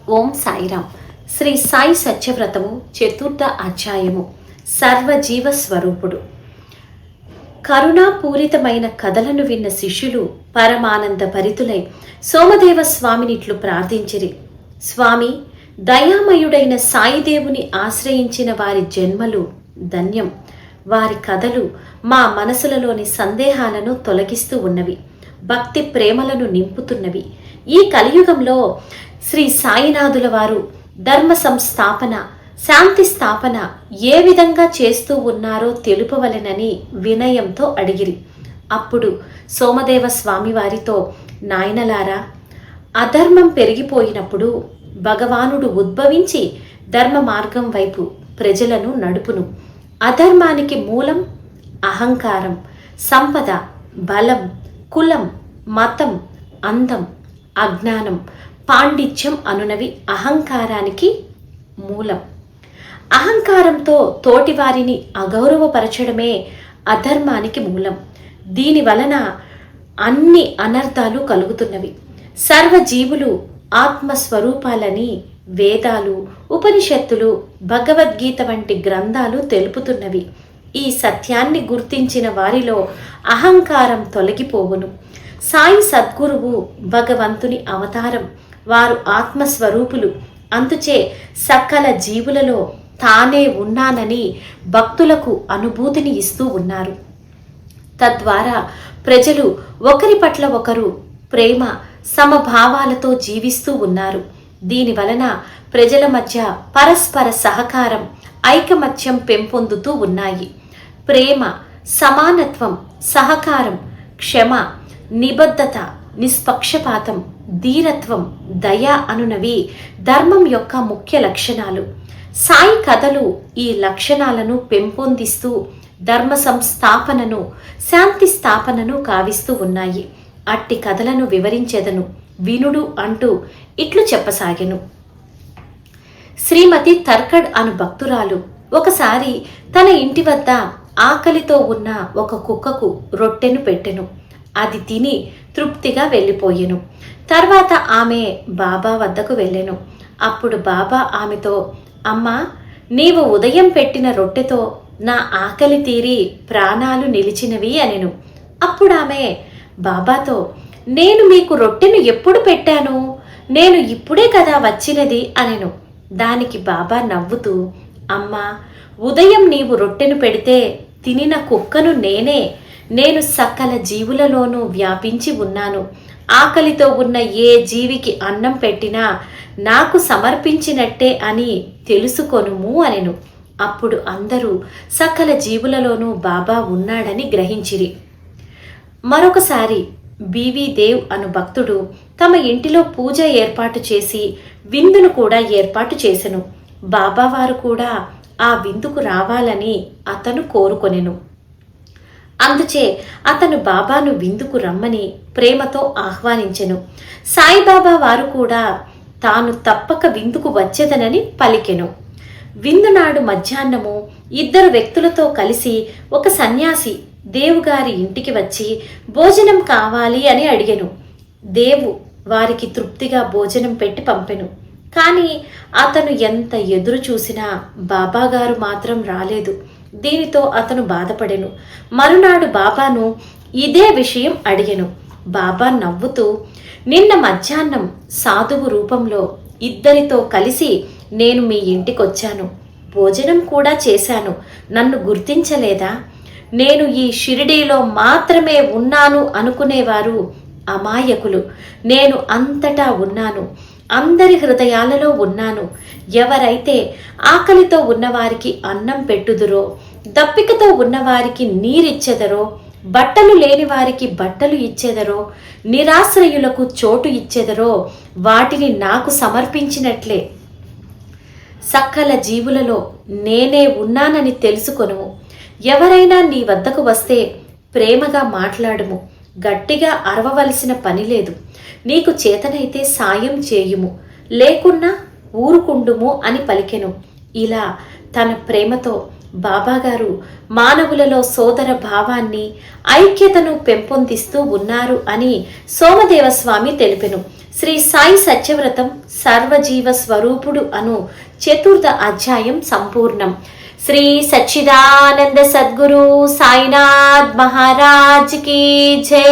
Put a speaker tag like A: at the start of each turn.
A: ఓం సాయిరామ్. శ్రీ సాయి సత్యవ్రతము చతుర్థ అధ్యాయము. సర్వజీవ స్వరూపుడు. కరుణాపూరితమైన కథలను విన్న శిష్యులు పరమానంద భరితులై సోమదేవ స్వామినిట్లు ప్రార్థించిరి. స్వామి, దయామయుడైన సాయిదేవుని ఆశ్రయించిన వారి జన్మలు ధన్యం. వారి కథలు మా మనసులలోని సందేహాలను తొలగిస్తూ ఉన్నవి, భక్తి ప్రేమలను నింపుతున్నవి. ఈ కలియుగంలో శ్రీ సాయినాథుల వారు ధర్మ సంస్థాపన, శాంతి స్థాపన ఏ విధంగా చేస్తూ ఉన్నారో తెలుపవలెనని వినయంతో అడిగిరి. అప్పుడు సోమదేవ స్వామి వారితో, నాయనలారా, అధర్మం పెరిగిపోయినప్పుడు భగవానుడు ఉద్భవించి ధర్మ మార్గం వైపు ప్రజలను నడుపును. అధర్మానికి మూలం అహంకారం, సంపద, బలం, కులం, మతం, అందం, అజ్ఞానం, పాండిత్యం అనునవి అహంకారానికి మూలం. అహంకారంతో తోటివారిని అగౌరవపరచడమే అధర్మానికి మూలం. దీని వలన అన్ని అనర్థాలు కలుగుతున్నవి. సర్వజీవులు ఆత్మస్వరూపాలని వేదాలు, ఉపనిషత్తులు, భగవద్గీత వంటి గ్రంథాలు తెలుపుతున్నవి. ఈ సత్యాన్ని గుర్తించిన వారిలో అహంకారం తొలగిపోవును. సాయి సద్గురువు భగవంతుని అవతారం. వారు ఆత్మస్వరూపులు. అందుచే సకల జీవులలో తానే ఉన్నానని భక్తులకు అనుభూతిని ఇస్తూ ఉన్నారు. తద్వారా ప్రజలు ఒకరి పట్ల ఒకరు ప్రేమ, సమభావాలతో జీవిస్తూ ఉన్నారు. దీని వలన ప్రజల మధ్య పరస్పర సహకారం, ఐకమత్యం పెంపొందుతూ ఉన్నాయి. ప్రేమ, సమానత్వం, సహకారం, క్షమ, నిబద్ధత, నిష్పక్షపాతం, ధీరత్వం, దయ అనునవి ధర్మం యొక్క ముఖ్య లక్షణాలు. సాయి కథలు ఈ లక్షణాలను పెంపొందిస్తూ ధర్మ సంస్థాపనను, శాంతి స్థాపనను కావిస్తూ ఉన్నాయి. అట్టి కథలను వివరించెదను, వినుడు అంటూ ఇట్లు చెప్పసాగెను. శ్రీమతి తర్కడ్ అను భక్తురాలు ఒకసారి తన ఇంటి వద్ద ఆకలితో ఉన్న ఒక కుక్కకు రొట్టెను పెట్టెను. అది తిని తృప్తిగా వెళ్ళిపోయెను. తర్వాత ఆమె బాబా వద్దకు వెళ్ళెను. అప్పుడు బాబా ఆమెతో, అమ్మా, నీవు ఉదయం పెట్టిన రొట్టెతో నా ఆకలి తీరి ప్రాణాలు నిలిచినవి అనెను. అప్పుడు ఆమె బాబాతో, నేను మీకు రొట్టెను ఎప్పుడు పెట్టాను? నేను ఇప్పుడే కదా వచ్చినది అనెను. దానికి బాబా నవ్వుతూ, అమ్మా, ఉదయం నీవు రొట్టెను పెడితే తినిన కుక్కను నేనే. నేను సకల జీవులలోనూ వ్యాపించి ఉన్నాను. ఆకలితో ఉన్న ఏ జీవికి అన్నం పెట్టినా నాకు సమర్పించినట్టే అని తెలుసుకొనుము అనెను. అప్పుడు అందరూ సకల జీవులలోనూ బాబా ఉన్నాడని గ్రహించిరి. మరొకసారి బివి దేవ్ అను భక్తుడు తమ ఇంటిలో పూజ ఏర్పాటు చేసి విందును కూడా ఏర్పాటు చేసెను. బాబావారు కూడా ఆ విందుకు రావాలని అతను కోరుకొనెను. అందుచే అతను బాబాను విందుకు రమ్మని ప్రేమతో ఆహ్వానించెను. సాయిబాబా వారు కూడా తాను తప్పక విందుకు వచ్చేదనని పలికెను. విందునాడు మధ్యాహ్నము ఇద్దరు వ్యక్తులతో కలిసి ఒక సన్యాసి దేవుగారి ఇంటికి వచ్చి భోజనం కావాలి అని అడిగెను. దేవు వారికి తృప్తిగా భోజనం పెట్టి పంపెను. కానీ అతను ఎంత ఎదురు చూసినా బాబాగారు మాత్రం రాలేదు. దీనితో అతను బాధపడెను. మరునాడు బాబాను ఇదే విషయం అడిగెను. బాబా నవ్వుతూ, నిన్న మధ్యాహ్నం సాధువు రూపంలో ఇద్దరితో కలిసి నేను మీ ఇంటికొచ్చాను. భోజనం కూడా చేశాను. నన్ను గుర్తించలేదా? నేను ఈ షిరిడీలో మాత్రమే ఉన్నాను అనుకునేవారు అమాయకులు. నేను అంతటా ఉన్నాను, అందరి హృదయాలలో ఉన్నాను. ఎవరైతే ఆకలితో ఉన్నవారికి అన్నం పెట్టుదురో, దప్పికతో ఉన్నవారికి నీరిచ్చెదరో, బట్టలు లేని వారికి బట్టలు ఇచ్చెదరో, నిరాశ్రయులకు చోటు ఇచ్చెదరో వాటిని నాకు సమర్పించినట్లే. సకల జీవులలో నేనే ఉన్నానని తెలుసుకొనుము. ఎవరైనా నీ వద్దకు వస్తే ప్రేమగా మాట్లాడుము. గట్టిగా అరవవలసిన పని లేదు. నీకు చేతనైతే సాయం చేయుము, లేకున్నా ఊరుకుండుము అని పలికెను. ఇలా తన ప్రేమతో బాబాగారు మానవులలో సోదర భావాన్ని, ఐక్యతను పెంపొందిస్తూ ఉన్నారు అని సోమదేవస్వామి తెలిపెను. శ్రీ సాయి సత్యవ్రతం సర్వజీవ స్వరూపుడు అను చతుర్థ అధ్యాయం సంపూర్ణం. శ్రీ సచ్చిదానంద సద్గురు సాయినాథ్ మహారాజ్ కీ జై.